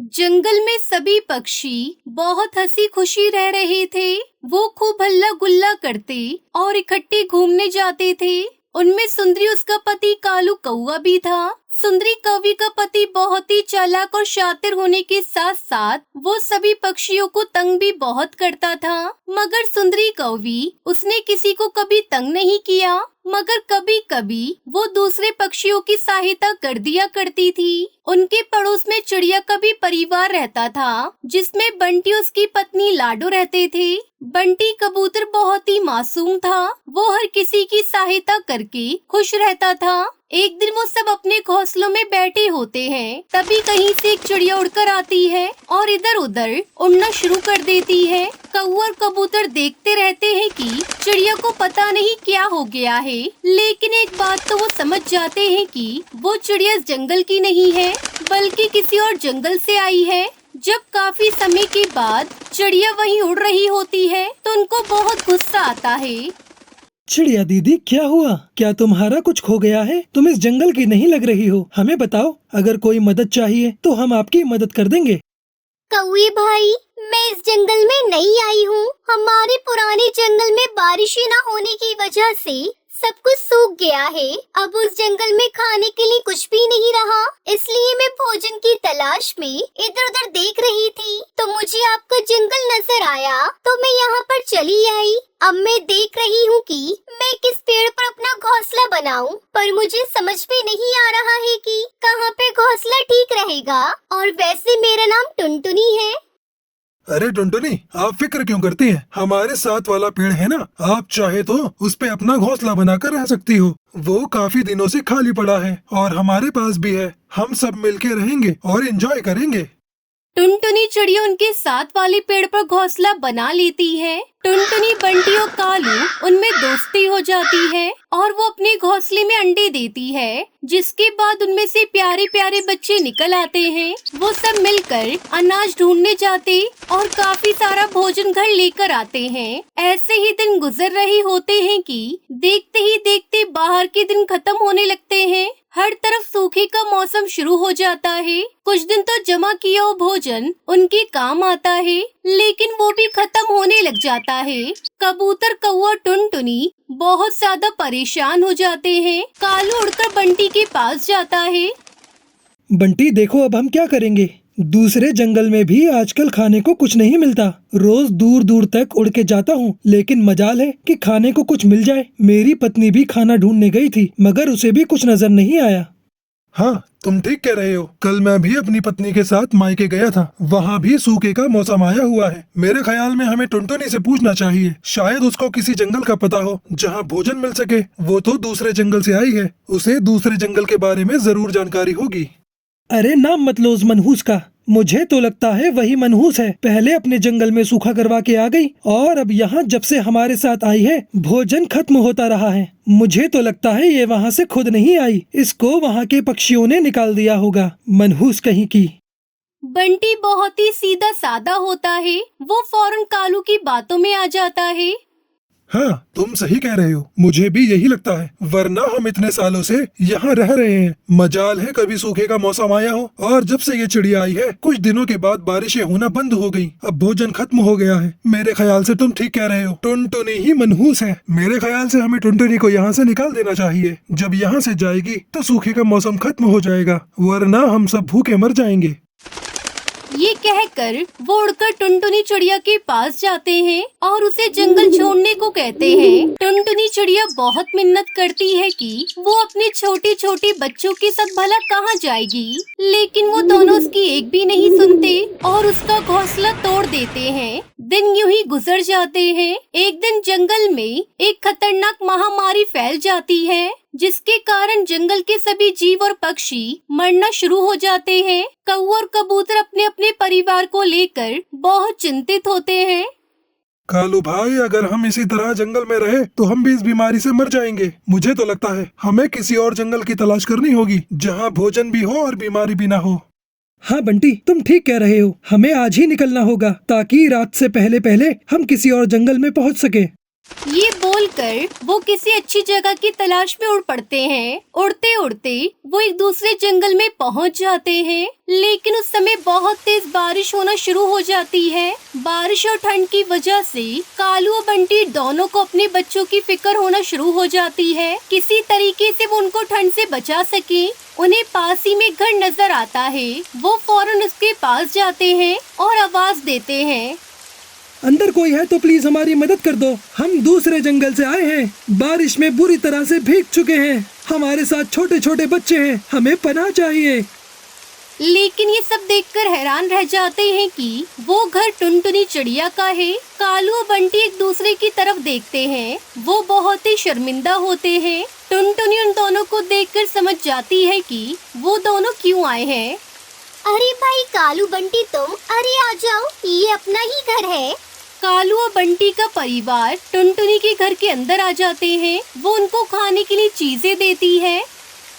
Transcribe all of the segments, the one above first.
जंगल में सभी पक्षी बहुत हंसी खुशी रह रहे थे। वो खूब हल्ला गुल्ला करते और इकट्ठे घूमने जाते थे। उनमें सुंदरी उसका पति कालू कौवा भी था। सुंदरी कौवी का पति बहुत ही चालाक और शातिर होने के साथ साथ वो सभी पक्षियों को तंग भी बहुत करता था। मगर सुंदरी कौवी उसने किसी को कभी तंग नहीं किया, मगर कभी कभी वो दूसरे पक्षियों की सहायता कर दिया करती थी। उनके पड़ोस में चिड़िया का भी परिवार रहता था, जिसमें बंटी उसकी पत्नी लाडो रहते थे। बंटी कबूतर बहुत ही मासूम था। वो हर किसी की सहायता करके खुश रहता था। एक दिन वो सब अपने घोंसलों में बैठे होते हैं, तभी कहीं से एक चिड़िया उड़कर आती है और इधर उधर उड़ना शुरू कर देती है। कौवा और कबूतर देखते रहते हैं कि चिड़िया को पता नहीं क्या हो गया है, लेकिन एक बात तो वो समझ जाते हैं कि वो चिड़िया जंगल की नहीं है, बल्कि किसी और जंगल से आई है। जब काफी समय के बाद चिड़िया वहीं उड़ रही होती है, तो उनको बहुत गुस्सा आता है। चिड़िया दीदी, क्या हुआ? क्या तुम्हारा कुछ खो गया है? तुम इस जंगल की नहीं लग रही हो। हमें बताओ, अगर कोई मदद चाहिए तो हम आपकी मदद कर देंगे। कौवे भाई, मैं इस जंगल में नई आई हूँ। हमारे पुराने जंगल में बारिशें न होने की वजह से सब कुछ सूख गया है। अब उस जंगल में खाने के लिए कुछ भी नहीं रहा, इसलिए मैं भोजन की तलाश में इधर उधर देख रही थी, तो मुझे आपका जंगल नजर आया, तो मैं यहाँ पर चली आई। अब मैं देख रही हूँ कि मैं किस पेड़ पर अपना घोंसला बनाऊं, पर मुझे समझ में नहीं आ रहा है कि कहाँ पे घोंसला ठीक रहेगा। और वैसे मेरा नाम टुनटुनी है। अरे टुनटुनी, आप फिक्र क्यों करती हैं? हमारे साथ वाला पेड़ है ना, आप चाहे तो उस पे अपना घोंसला बनाकर रह सकती हो। वो काफी दिनों से खाली पड़ा है और हमारे पास भी है। हम सब मिलके रहेंगे और एंजॉय करेंगे। टुनटुनी चिड़िया उनके साथ वाले पेड़ पर घोंसला बना लेती है। टुनटुनी, बंटी और कालू उनमें दोस्ती हो जाती है और वो अपने घोंसले में अंडे देती है, जिसके बाद उनमें से प्यारे प्यारे बच्चे निकल आते हैं। वो सब मिलकर अनाज ढूंढने जाते और काफी सारा भोजन घर लेकर आते हैं। ऐसे ही दिन गुजर रहे होते हैं कि देखते ही देखते बाहर के दिन खत्म होने लगते हैं। हर तरफ सूखे का मौसम शुरू हो जाता है। कुछ दिन तो जमा किया हुआ भोजन उनके काम आता है, लेकिन वो भी खत्म होने लग जाता है। कबूतर, कौवा, टुनटुनी बहुत ज्यादा परेशान हो जाते हैं। कालू उड़कर बंटी के पास जाता है। बंटी देखो, अब हम क्या करेंगे? दूसरे जंगल में भी आजकल खाने को कुछ नहीं मिलता। रोज दूर दूर तक उड़ के जाता हूँ, लेकिन मजाल है कि खाने को कुछ मिल जाए। मेरी पत्नी भी खाना ढूंढने गई थी, मगर उसे भी कुछ नजर नहीं आया। हाँ, तुम ठीक कह रहे हो। कल मैं भी अपनी पत्नी के साथ मायके गया था, वहाँ भी सूखे का मौसम आया हुआ है। मेरे ख्याल में हमें टुनटुनी से पूछना चाहिए, शायद उसको किसी जंगल का पता हो जहाँ भोजन मिल सके। वो तो दूसरे जंगल से आई है, उसे दूसरे जंगल के बारे में जरूर जानकारी होगी। अरे नाम मत लो उस मनहूस का। मुझे तो लगता है वही मनहूस है। पहले अपने जंगल में सूखा करवा के आ गई और अब यहाँ जब से हमारे साथ आई है भोजन खत्म होता रहा है। मुझे तो लगता है ये वहाँ से खुद नहीं आई, इसको वहाँ के पक्षियों ने निकाल दिया होगा। मनहूस कहीं की। बंटी बहुत ही सीधा सादा होता है। वो फौरन कालू की बातों में आ जाता है। हाँ, तुम सही कह रहे हो। मुझे भी यही लगता है, वरना हम इतने सालों से यहाँ रह रहे हैं। मजाल है कभी सूखे का मौसम आया हो। और जब से ये चिड़िया आई है, कुछ दिनों के बाद बारिशें होना बंद हो गई। अब भोजन खत्म हो गया है। मेरे ख्याल से तुम ठीक कह रहे हो, टुनटुनी ही मनहूस है। मेरे ख्याल से हमें टुनटुनी को यहाँ से निकाल देना चाहिए। जब यहाँ से जाएगी तो सूखे का मौसम खत्म हो जाएगा, वरना हम सब भूखे मर जाएंगे। ये कहकर वो उड़कर टुनटुनी चिड़िया के पास जाते हैं और उसे जंगल छोड़ने को कहते हैं। टुनटुनी चिड़िया बहुत मिन्नत करती है कि वो अपने छोटे छोटे बच्चों के साथ भला कहाँ जाएगी, लेकिन वो दोनों उसकी एक भी नहीं सुनते और उसका घोंसला तोड़ देते हैं। दिन यूं ही गुजर जाते हैं। एक दिन जंगल में एक खतरनाक महामारी फैल जाती है, जिसके कारण जंगल के सभी जीव और पक्षी मरना शुरू हो जाते हैं। कौवा और कबूतर अपने अपने परिवार को लेकर बहुत चिंतित होते हैं। कालू भाई, अगर हम इसी तरह जंगल में रहे तो हम भी इस बीमारी से मर जाएंगे। मुझे तो लगता है हमें किसी और जंगल की तलाश करनी होगी, जहाँ भोजन भी हो और बीमारी भी ना हो। हाँ बंटी, तुम ठीक कह रहे हो। हमें आज ही निकलना होगा ताकि रात से पहले पहले हम किसी और जंगल में पहुँच सके। ये बोलकर वो किसी अच्छी जगह की तलाश में उड़ पड़ते हैं। उड़ते उड़ते वो एक दूसरे जंगल में पहुंच जाते हैं, लेकिन उस समय बहुत तेज बारिश होना शुरू हो जाती है। बारिश और ठंड की वजह से कालू और बंटी दोनों को अपने बच्चों की फिक्र होना शुरू हो जाती है। किसी तरीके से वो उनको ठंड से बचा सके। उन्हें पास ही में घर नजर आता है। वो फौरन उसके पास जाते हैं और आवाज देते हैं, अंदर कोई है तो प्लीज हमारी मदद कर दो। हम दूसरे जंगल से आए हैं, बारिश में बुरी तरह से भीग चुके हैं। हमारे साथ छोटे छोटे बच्चे हैं, हमें पनाह चाहिए। लेकिन ये सब देखकर हैरान रह जाते हैं कि वो घर टुनटुनी चिड़िया का है। कालू और बंटी एक दूसरे की तरफ देखते हैं। वो बहुत ही शर्मिंदा होते हैं। टुनटुनी उन दोनों को देखकर समझ जाती है कि वो दोनों क्यों आए हैं। अरे भाई कालू बंटी तुम, अरे आ जाओ, ये अपना ही घर है। कालू और बंटी का परिवार टुनटुनी के घर के अंदर आ जाते हैं। वो उनको खाने के लिए चीजें देती है।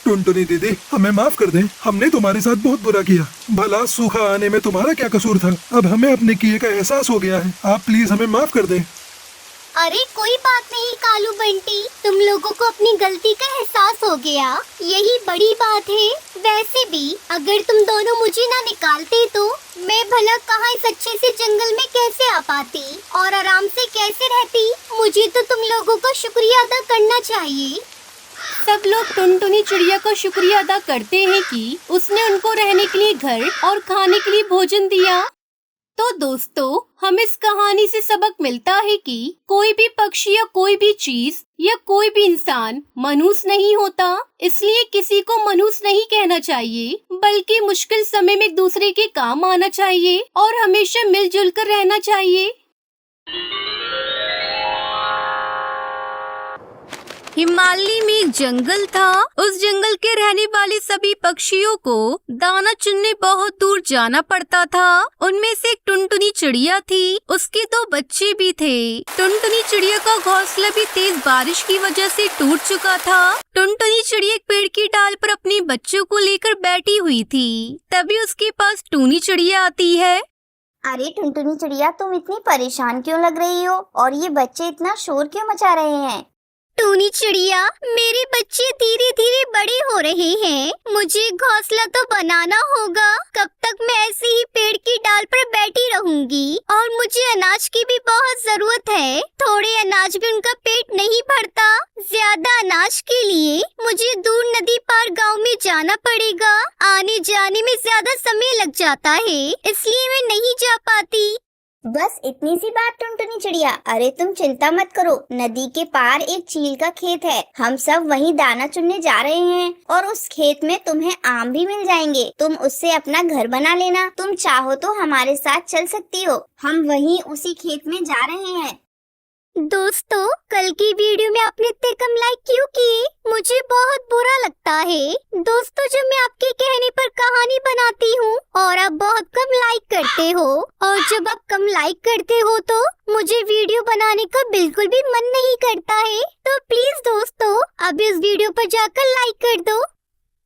टुनटुनी दीदी, हमें माफ कर दें, हमने तुम्हारे साथ बहुत बुरा किया। भला सूखा आने में तुम्हारा क्या कसूर था? अब हमें अपने किए का एहसास हो गया है। आप प्लीज हमें माफ कर दें। अरे कोई बात नहीं कालू बंटी, तुम लोगों को अपनी गलती का एहसास हो गया, यही बड़ी बात है। वैसे भी अगर तुम दोनों मुझे ना निकालते तो मैं भला कहाँ इस अच्छे से जंगल में कैसे आ पाती और आराम से कैसे रहती। मुझे तो तुम लोगों का शुक्रिया अदा करना चाहिए। सब लोग टुनटुनी चिड़िया का शुक्रिया अदा करते हैं कि उसने उनको रहने के लिए घर और खाने के लिए भोजन दिया। तो दोस्तों, हम इस कहानी से सबक मिलता है कि कोई भी पक्षी या कोई भी चीज या कोई भी इंसान मनहूस नहीं होता। इसलिए किसी को मनहूस नहीं कहना चाहिए, बल्कि मुश्किल समय में एक दूसरे के काम आना चाहिए और हमेशा मिलजुल कर रहना चाहिए। हिमालय में एक जंगल था। उस जंगल के रहने वाले सभी पक्षियों को दाना चुनने बहुत दूर जाना पड़ता था। उनमें से एक टुनटुनी चिड़िया थी। उसके 2 बच्चे भी थे। टुनटुनी चिड़िया का घोंसला भी तेज बारिश की वजह से टूट चुका था। टुनटुनी चिड़िया एक पेड़ की डाल पर अपने बच्चों को लेकर बैठी हुई थी। तभी उसके पास टूनी चिड़िया आती है। अरे टुनटुनी चिड़िया, तुम इतनी परेशान क्यों लग रही हो और ये बच्चे इतना शोर क्यों मचा रहे हैं? टूनी चिड़िया, मेरे बच्चे धीरे धीरे बड़े हो रहे हैं। मुझे घोंसला तो बनाना होगा। कब तक मैं ऐसे ही पेड़ की डाल पर बैठी रहूंगी? और मुझे अनाज की भी बहुत जरूरत है। थोड़े अनाज भी उनका पेट नहीं भरता। ज्यादा अनाज के लिए मुझे दूर नदी पार गांव में जाना पड़ेगा। आने जाने में ज्यादा समय लग जाता है, इसलिए मैं नहीं जा पाती। बस इतनी सी बात टुनटुनी चिड़िया। अरे तुम चिंता मत करो, नदी के पार एक चील का खेत है। हम सब वहीं दाना चुनने जा रहे हैं और उस खेत में तुम्हें आम भी मिल जाएंगे। तुम उससे अपना घर बना लेना। तुम चाहो तो हमारे साथ चल सकती हो। हम वहीं उसी खेत में जा रहे हैं। दोस्तों, कल की वीडियो में आपने इतने कम लाइक क्यों किए? मुझे बहुत बुरा लगता है। दोस्तों, जब मैं आपके कहने पर कहानी बनाती हूँ और आप बहुत कम लाइक करते हो, और जब आप कम लाइक करते हो तो मुझे वीडियो बनाने का बिल्कुल भी मन नहीं करता है। तो प्लीज दोस्तों, अब इस वीडियो पर जाकर लाइक कर दो।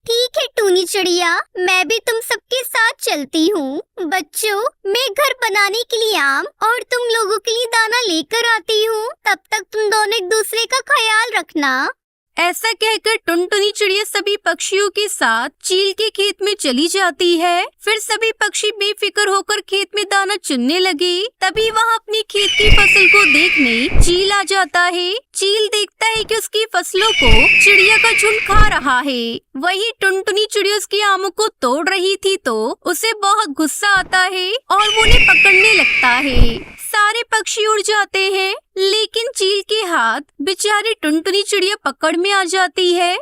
ठीक है टूनी चिड़िया, मैं भी तुम सबके साथ चलती हूँ। बच्चों, मैं घर बनाने के लिए आम और तुम लोगों के लिए दाना लेकर आती हूँ। तब तक तुम दोनों एक दूसरे का ख्याल रखना। ऐसा कहकर टुनटुनी चिड़िया सभी पक्षियों के साथ चील के खेत में चली जाती है। फिर सभी पक्षी बेफिक्र होकर खेत में दाना चुनने लगे। तभी वहाँ अपनी खेत की फसल को देखने चील आ जाता है। चील देखता है कि उसकी फसलों को चिड़िया का झुंड खा रहा है। वही टुनटुनी चिड़िया उसके आमों को तोड़ रही थी तो उसे बहुत गुस्सा आता है और वो उन्हें पकड़ने लगता है। सारे पक्षी उड़ जाते हैं, लेकिन चील के हाथ बेचारी टुनटुनी चिड़िया पकड़ में आ जाती है।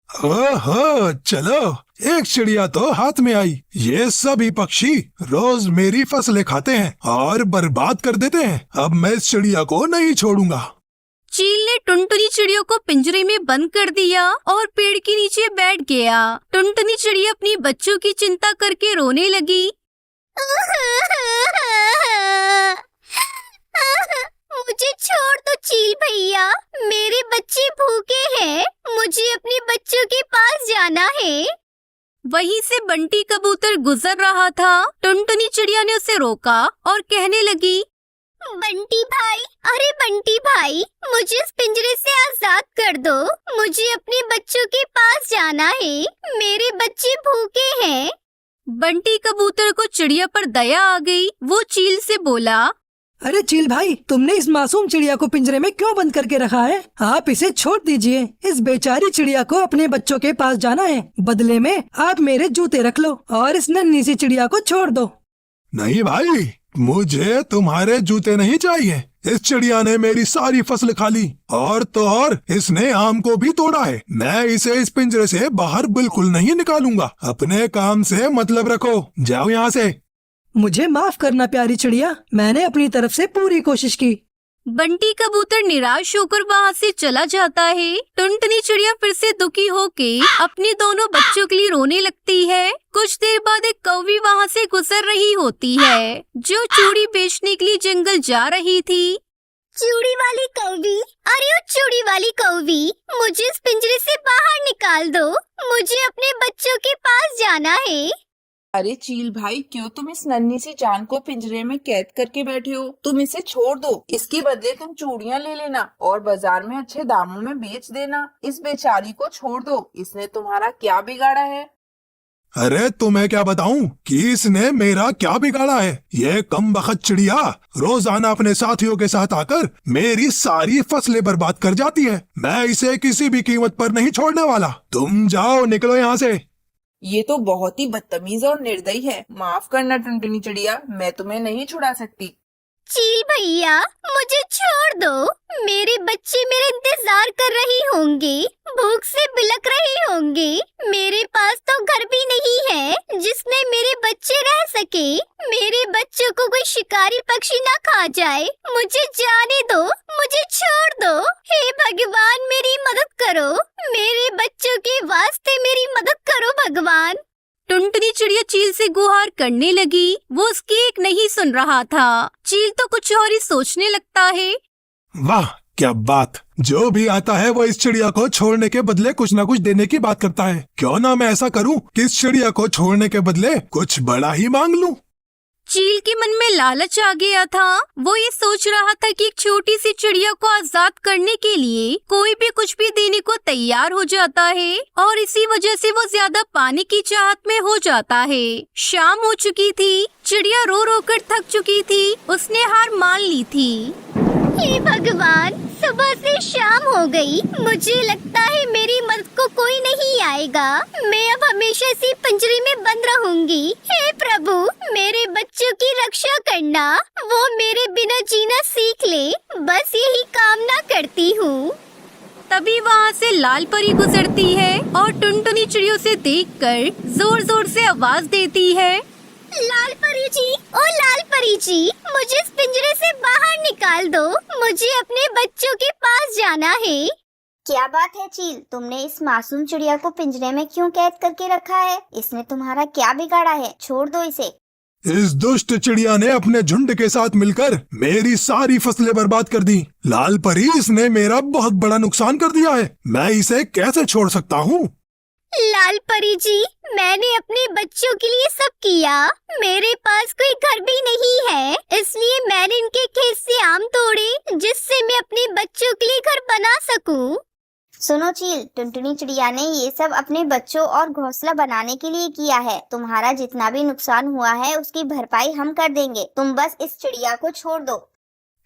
ओहो, चलो, एक चिड़िया तो हाथ में आई। ये सभी पक्षी रोज मेरी फसलें खाते हैं और बर्बाद कर देते हैं। अब मैं इस चिड़िया को नहीं छोड़ूंगा। चील ने टुनटुनी चिड़िया को पिंजरे में बंद कर दिया और पेड़ के नीचे बैठ गया। टुनटुनी चिड़िया अपनी बच्चों की चिंता करके रोने लगी। मुझे छोड़ दो चील भैया, मेरे बच्चे भूखे हैं। मुझे अपने बच्चों के पास जाना है। वहीं से बंटी कबूतर गुजर रहा था। टुनटुनी चिड़िया ने उसे रोका और कहने लगी, बंटी भाई, अरे बंटी भाई, मुझे इस पिंजरे से आजाद कर दो। मुझे अपने बच्चों के पास जाना है। मेरे बच्चे भूखे हैं। बंटी कबूतर को चिड़िया पर दया आ गई। वो चील से बोला, अरे चील भाई, तुमने इस मासूम चिड़िया को पिंजरे में क्यों बंद करके रखा है? आप इसे छोड़ दीजिए। इस बेचारी चिड़िया को अपने बच्चों के पास जाना है। बदले में आप मेरे जूते रख लो और इस नन्ही सी चिड़िया को छोड़ दो। नहीं भाई, मुझे तुम्हारे जूते नहीं चाहिए। इस चिड़िया ने मेरी सारी फसल खा ली और तो और इसने आम को भी तोड़ा है। मैं इसे इस पिंजरे से बाहर बिल्कुल नहीं निकालूंगा। अपने काम से मतलब रखो, जाओ यहाँ से। मुझे माफ करना प्यारी चिड़िया, मैंने अपनी तरफ से पूरी कोशिश की। बंटी कबूतर निराश होकर वहाँ से चला जाता है। टुनटुनी चिड़िया फिर से दुखी होके अपने दोनों बच्चों के लिए रोने लगती है। कुछ देर बाद एक कौवी वहाँ से गुजर रही होती है, जो चूड़ी बेचने के लिए जंगल जा रही थी। चूड़ी वाली कौवी, अरे ओ चूड़ी वाली कौवी, मुझे इस पिंजरे से बाहर निकाल दो। मुझे अपने बच्चों के पास जाना है। अरे चील भाई, क्यों तुम इस नन्ही सी जान को पिंजरे में कैद करके बैठे हो? तुम इसे छोड़ दो। इसके बदले तुम चूड़ियां ले लेना और बाजार में अच्छे दामों में बेच देना। इस बेचारी को छोड़ दो, इसने तुम्हारा क्या बिगाड़ा है? अरे तुम्हें क्या बताऊं कि इसने मेरा क्या बिगाड़ा है। ये कमबख्त चिड़िया रोजाना अपने साथियों के साथ आकर मेरी सारी फसलें बर्बाद कर जाती है। मैं इसे किसी भी कीमत पर नहीं छोड़ने वाला। तुम जाओ, निकलो यहाँ से। ये तो बहुत ही बदतमीज और निर्दयी है। माफ करना टुनटुनी चिड़िया, मैं तुम्हें नहीं छुड़ा सकती। चील भैया, मुझे छोड़ दो। मेरे बच्चे मेरा इंतजार कर रहे होंगे, भूख से बिलक रहे होंगे। मेरे पास तो घर भी नहीं है जिसमें मेरे बच्चे रह सके। मेरे बच्चों को कोई शिकारी पक्षी ना खा जाए। मुझे जाने दो, मुझे छोड़ दो। हे भगवान, मेरी मदद करो। मेरे बच्चों के वास्ते मेरी मदद करो भगवान। टुनटुनी चिड़िया चील से गुहार करने लगी। वो उसकी एक नहीं सुन रहा था। चील तो कुछ और ही सोचने लगता है। वाह क्या बात! जो भी आता है वो इस चिड़िया को छोड़ने के बदले कुछ ना कुछ देने की बात करता है। क्यों ना मैं ऐसा करूं कि इस चिड़िया को छोड़ने के बदले कुछ बड़ा ही मांग लूं। चील के मन में लालच आ गया था। वो ये सोच रहा था कि एक छोटी सी चिड़िया को आजाद करने के लिए कोई भी कुछ भी देने को तैयार हो जाता है, और इसी वजह से वो ज्यादा पाने की चाहत में हो जाता है। शाम हो चुकी थी। चिड़िया रो रो कर थक चुकी थी। उसने हार मान ली थी। हे भगवान, सुबह से शाम हो गई। मुझे लगता है मेरी मदद को कोई नहीं आएगा। मैं अब हमेशा से पिंजरे में बंद रहूंगी। हे प्रभु, मेरे बच्चों की रक्षा करना। वो मेरे बिना जीना सीख ले, बस यही कामना करती हूँ। तभी वहाँ से लाल परी गुजरती है और टुनटुनी चिड़ियों से देखकर जोर जोर से आवाज देती है, लाल परी जी, ओ लाल परी जी, मुझे इस पिंजरे से बाहर निकाल दो। मुझे अपने बच्चों के पास जाना है। क्या बात है चील, तुमने इस मासूम चिड़िया को पिंजरे में क्यों कैद करके रखा है? इसने तुम्हारा क्या बिगाड़ा है? छोड़ दो इसे। इस दुष्ट चिड़िया ने अपने झुंड के साथ मिलकर मेरी सारी फसलें बर्बाद कर दी। लाल परी, इसने मेरा बहुत बड़ा नुकसान कर दिया है। मैं इसे कैसे छोड़ सकता हूँ? लाल परी जी, मैंने अपने बच्चों के लिए सब किया। मेरे पास कोई घर भी नहीं है, इसलिए मैंने इनके खेत से आम तोड़े जिससे मैं अपने बच्चों के लिए घर बना सकूं। सुनो चील, टुनटुनी चिड़िया ने ये सब अपने बच्चों और घोंसला बनाने के लिए किया है। तुम्हारा जितना भी नुकसान हुआ है उसकी भरपाई हम कर देंगे। तुम बस इस चिड़िया को छोड़ दो।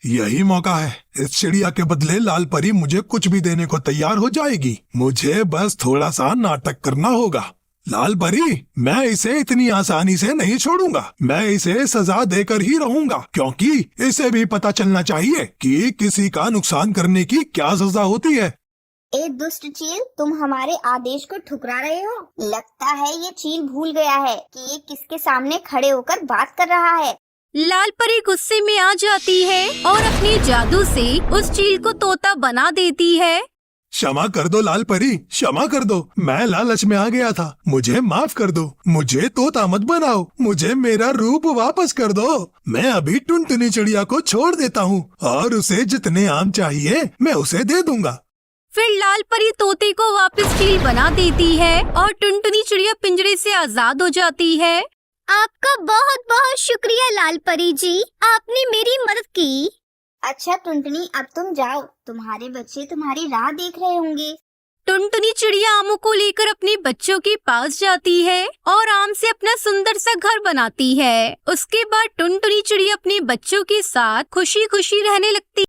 यही मौका है। इस चिड़िया के बदले लाल परी मुझे कुछ भी देने को तैयार हो जाएगी। मुझे बस थोड़ा सा नाटक करना होगा। लाल परी, मैं इसे इतनी आसानी से नहीं छोड़ूंगा। मैं इसे सजा देकर ही रहूंगा, क्योंकि इसे भी पता चलना चाहिए कि किसी का नुकसान करने की क्या सजा होती है। ए दुष्ट चील, तुम हमारे आदेश को ठुकरा रहे हो। लगता है ये चील भूल गया है कि ये किसके सामने खड़े होकर बात कर रहा है। लाल परी गुस्से में आ जाती है और अपने जादू से उस चील को तोता बना देती है। क्षमा कर दो लाल परी, क्षमा कर दो। मैं लालच में आ गया था। मुझे माफ कर दो। मुझे तोता मत बनाओ। मुझे मेरा रूप वापस कर दो। मैं अभी टुनटुनी चिड़िया को छोड़ देता हूँ और उसे जितने आम चाहिए मैं उसे दे दूंगा। फिर लाल परी तोते को वापस चील बना देती है और टुनटुनी चिड़िया पिंजरे से आजाद हो जाती है। आपका बहुत बहुत शुक्रिया लाल परी जी, आपने मेरी मदद की। अच्छा टुनटुनी, अब तुम जाओ, तुम्हारे बच्चे तुम्हारी राह देख रहे होंगे। टुनटुनी चिड़िया आमों को लेकर अपने बच्चों के पास जाती है और आम से अपना सुंदर सा घर बनाती है। उसके बाद टुनटुनी चिड़िया अपने बच्चों के साथ खुशी खुशी रहने लगती।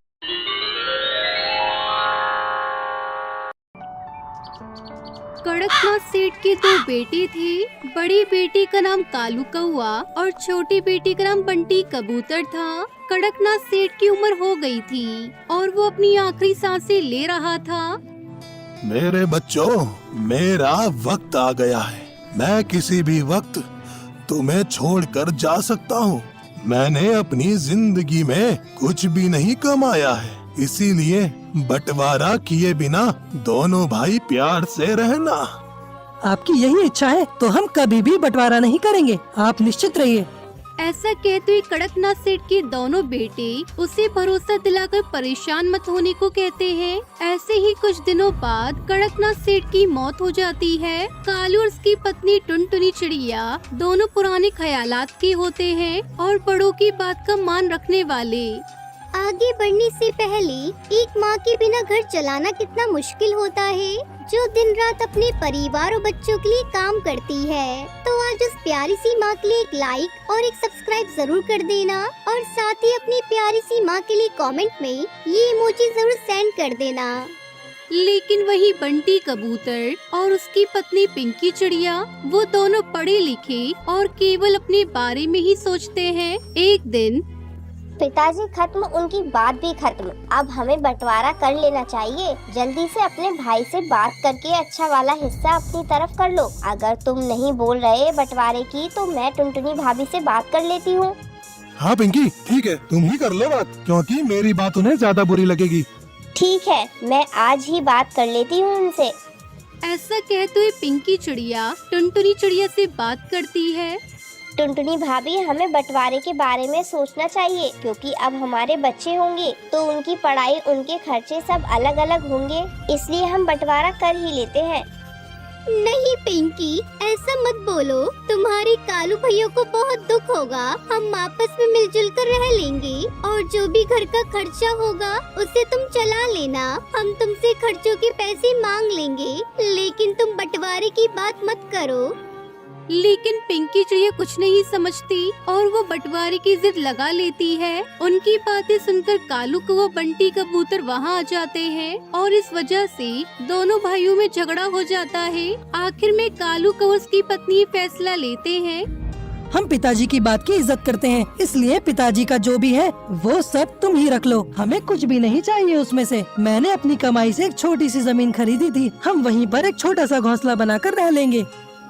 कड़कनाथ सेठ के 2 बेटे थे। बड़ी बेटी का नाम कालू कौआ और छोटी बेटी का नाम बंटी कबूतर था। कड़कनाथ सेठ की उम्र हो गई थी और वो अपनी आखिरी सांसें ले रहा था। मेरे बच्चों, मेरा वक्त आ गया है। मैं किसी भी वक्त तुम्हें छोड़कर जा सकता हूँ। मैंने अपनी जिंदगी में कुछ भी नहीं कमाया है, इसीलिए बंटवारा किए बिना दोनों भाई प्यार से रहना। आपकी यही इच्छा है तो हम कभी भी बंटवारा नहीं करेंगे, आप निश्चित रहिए। ऐसा कहते हुए कड़कनाथ सेठ के दोनों बेटे उसे भरोसा दिलाकर परेशान मत होने को कहते हैं। ऐसे ही कुछ दिनों बाद कड़कनाथ सेठ की मौत हो जाती है। कालू और उसकी पत्नी टुनटुनी चिड़िया दोनों पुराने ख्यालात के होते हैं और बड़ों की बात का मान रखने वाले। आगे बढ़ने से पहले एक माँ के बिना घर चलाना कितना मुश्किल होता है, जो दिन रात अपने परिवार और बच्चों के लिए काम करती है। तो आज उस प्यारी सी माँ के लिए एक लाइक और एक सब्सक्राइब जरूर कर देना और साथ ही अपनी प्यारी सी माँ के लिए कमेंट में ये इमोजी जरूर सेंड कर देना। लेकिन वही बंटी कबूतर और उसकी पत्नी पिंकी चिड़िया, वो दोनों पढ़े लिखे और केवल अपने बारे में ही सोचते हैं। एक दिन पिताजी खत्म, उनकी बात भी खत्म। अब हमें बंटवारा कर लेना चाहिए। जल्दी से अपने भाई से बात करके अच्छा वाला हिस्सा अपनी तरफ कर लो। अगर तुम नहीं बोल रहे बंटवारे की तो मैं टुनटुनी भाभी से बात कर लेती हूँ। हाँ पिंकी, ठीक है, तुम ही कर लो बात, क्योंकि मेरी बात उन्हें ज्यादा बुरी लगेगी। ठीक है, मैं आज ही बात कर लेती हूँ उनसे। ऐसा कहते हुए पिंकी चिड़िया टुनटुनी चिड़िया से बात करती है। टुनटुनी भाभी, हमें बंटवारे के बारे में सोचना चाहिए, क्योंकि अब हमारे बच्चे होंगे तो उनकी पढ़ाई, उनके खर्चे सब अलग अलग होंगे, इसलिए हम बंटवारा कर ही लेते हैं। नहीं पिंकी, ऐसा मत बोलो, तुम्हारे कालू भैया को बहुत दुख होगा। हम आपस में मिलजुल कर रह लेंगे और जो भी घर का खर्चा होगा उसे तुम चला लेना। हम तुमसे खर्चों के पैसे मांग लेंगे, लेकिन तुम बंटवारे की बात मत करो। लेकिन पिंकी चिड़िया कुछ नहीं समझती और वो बंटवारे की जिद लगा लेती है। उनकी बातें सुनकर कालू कौआ बंटी कबूतर वहाँ आ जाते हैं और इस वजह से दोनों भाइयों में झगड़ा हो जाता है। आखिर में कालू कौआ उसकी पत्नी फैसला लेते हैं। हम पिताजी की बात की इज्जत करते हैं, इसलिए पिताजी का जो भी है वो सब तुम ही रख लो, हमें कुछ भी नहीं चाहिए उसमें से। मैंने अपनी कमाई से एक छोटी सी जमीन खरीदी थी, हम वहीं पर एक छोटा सा घोंसला बनाकर रह लेंगे।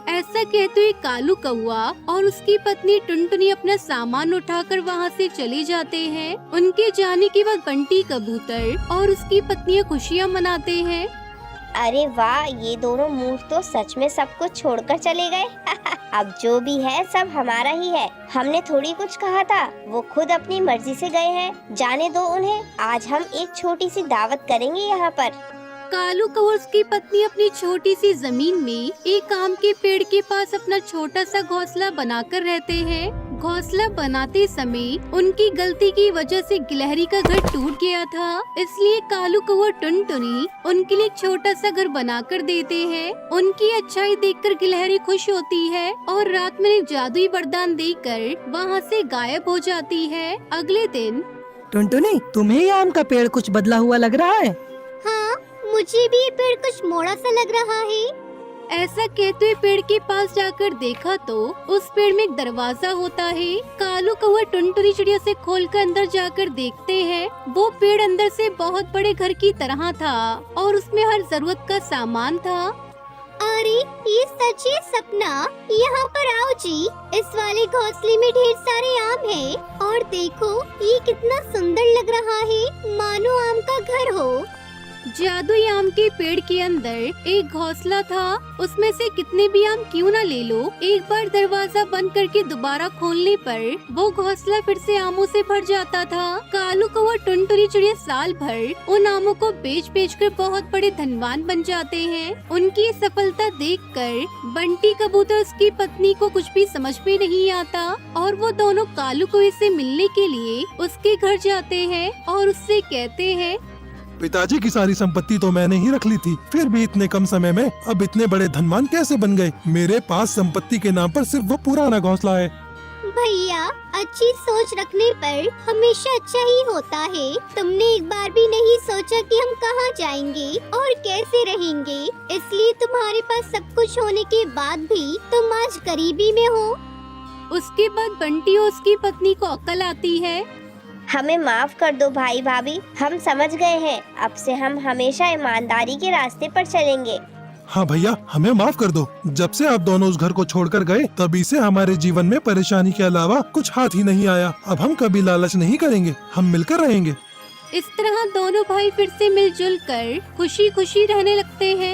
ऐसा कहते हुए कालू कौआ और उसकी पत्नी टुनटुनी अपना सामान उठाकर वहाँ से चले जाते हैं। उनके जाने के बाद बंटी कबूतर और उसकी पत्नियाँ खुशियाँ मनाते हैं। अरे वाह, ये दोनों मूर्ख तो सच में सब कुछ छोड़कर चले गए। अब जो भी है सब हमारा ही है, हमने थोड़ी कुछ कहा था, वो खुद अपनी मर्जी से गए हैं। जाने दो उन्हें, आज हम एक छोटी सी दावत करेंगे यहाँ पर। कालू कौआ और उसकी पत्नी अपनी छोटी सी जमीन में एक आम के पेड़ के पास अपना छोटा सा घोंसला बनाकर रहते हैं। घोंसला बनाते समय उनकी गलती की वजह से गिलहरी का घर टूट गया था, इसलिए कालू कौआ टुनटुनी उनके लिए एक छोटा सा घर बनाकर देते हैं। उनकी अच्छाई देखकर गिलहरी खुश होती है और रात में एक जादुई वरदान देकर वहाँ से गायब हो जाती है। अगले दिन टुनटुनी, तुम्हें ये आम का पेड़ कुछ बदला हुआ लग रहा है? हाँ, मुझे भी ये पेड़ कुछ मोड़ा सा लग रहा है। ऐसा कहते हुए पेड़ के पास जाकर देखा तो उस पेड़ में एक दरवाजा होता है। कालू कौआ टुनटुनी चिड़िया से खोलकर अंदर जाकर देखते हैं। वो पेड़ अंदर से बहुत बड़े घर की तरह था और उसमें हर जरूरत का सामान था। अरे ये सच है सपना, यहाँ पर आओ जी। इस वाले घोंसले में ढेर सारे आम हैं और देखो ये कितना सुंदर लग रहा है, मानो आम का घर हो। जादुई आम के पेड़ के अंदर एक घोंसला था। उसमें से कितने भी आम क्यों न ले लो, एक बार दरवाजा बंद करके दोबारा खोलने पर वो घोंसला फिर से आमों से भर जाता था। कालू कौवा टुनटुनी चिड़िया साल भर उन आमों को बेच बेच कर बहुत बड़े धनवान बन जाते हैं। उनकी सफलता देखकर बंटी कबूतर उसकी पत्नी को कुछ भी समझ में नहीं आता और वो दोनों कालू कौवे से मिलने के लिए उसके घर जाते हैं और उससे कहते हैं, पिताजी की सारी संपत्ति तो मैंने ही रख ली थी, फिर भी इतने कम समय में अब इतने बड़े धनवान कैसे बन गए? मेरे पास संपत्ति के नाम पर सिर्फ वो पुराना घोंसला है। भैया, अच्छी सोच रखने पर हमेशा अच्छा ही होता है। तुमने एक बार भी नहीं सोचा कि हम कहाँ जाएंगे और कैसे रहेंगे, इसलिए तुम्हारे पास सब कुछ होने के बाद भी तुम आज गरीबी में हो। उसके बाद बंटी और उसकी पत्नी को अक्ल आती है। हमें माफ कर दो भाई भाभी, हम समझ गए हैं। अब से हम हमेशा ईमानदारी के रास्ते पर चलेंगे। हाँ भैया, हमें माफ कर दो। जब से आप दोनों उस घर को छोड़कर गए तभी से हमारे जीवन में परेशानी के अलावा कुछ हाथ ही नहीं आया। अब हम कभी लालच नहीं करेंगे, हम मिलकर रहेंगे। इस तरह दोनों भाई फिर से मिलजुल कर खुशी खुशी रहने लगते हैं।